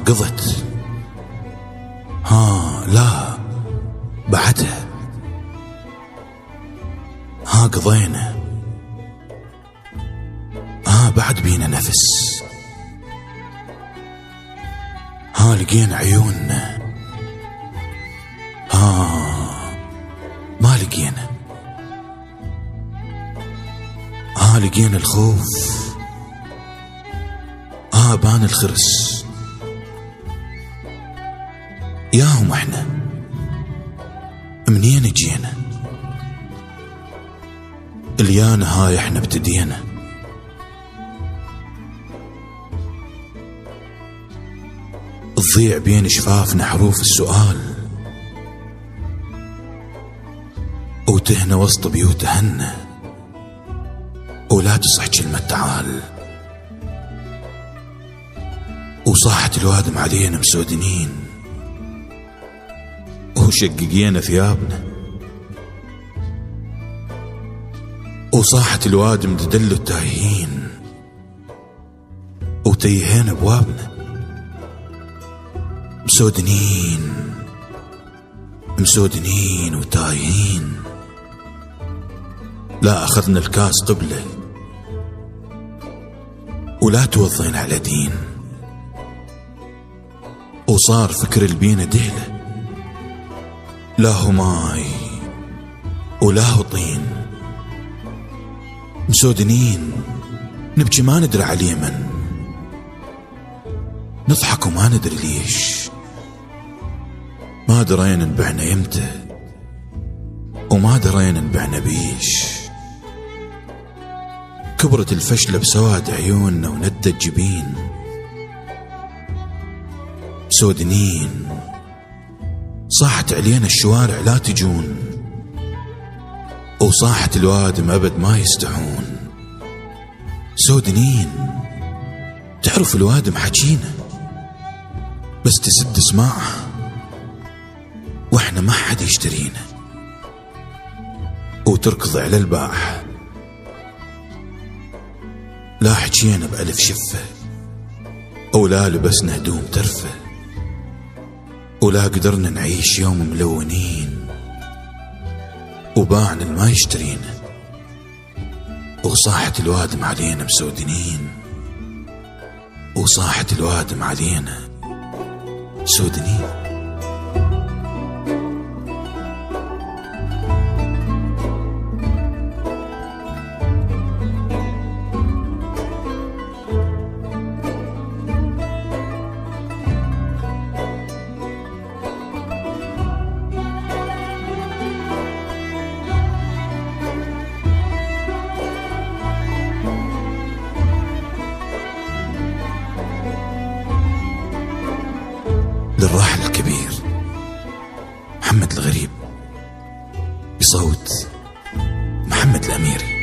قضت. لا بعدها. قضينا. بعد بينا نفس. لقينا عيوننا. ما لقينا. لقينا الخوف. بان الخرس. ياهم احنا منين جينا؟ اليانا هاي احنا ابتدينا. تضيع بين شفافنا حروف السؤال، وتهنا وسط بيوت أهلنا، ولا تصح كلمة تعال. وصاحت الوادم علينا مسودنين، وشققينا ثيابنا. وصاحت الوادم تدلوا التايهين، وتيهينا ابوابنا. مسودنين وتايهين. لا أخذنا الكاس قبله، ولا توضينا على دين. وصار فكر البينا دهله، لا هو ماي ولا هو طين. مسودنين نبكي ما ندري على اليمن، نضحك وما ندري ليش. ما درينا نبعنا يمتى، وما درينا نبعنا بيش. كبرت الفشلة بسواد عيوننا وندى الجبين. مسودنين صاحت علينا الشوارع لا تجون، وصاحت الوادم أبد ما يستحون. مسودنين تعرف الوادم حكينا، بس تسد سماعه واحنا ما حد يشترينا. وتركض على الباح، لا حكينا بألف شفة، ولا لبسنا هدوم ترفه، ولا قدرنا نعيش يوم ملونين. وباعنا ما يشترينا، وصاحت الوادم علينا مسودنين. وصاحت الوادم علينا مسودنين. للراحل الكبير محمد الغريب، بصوت محمد الأميري.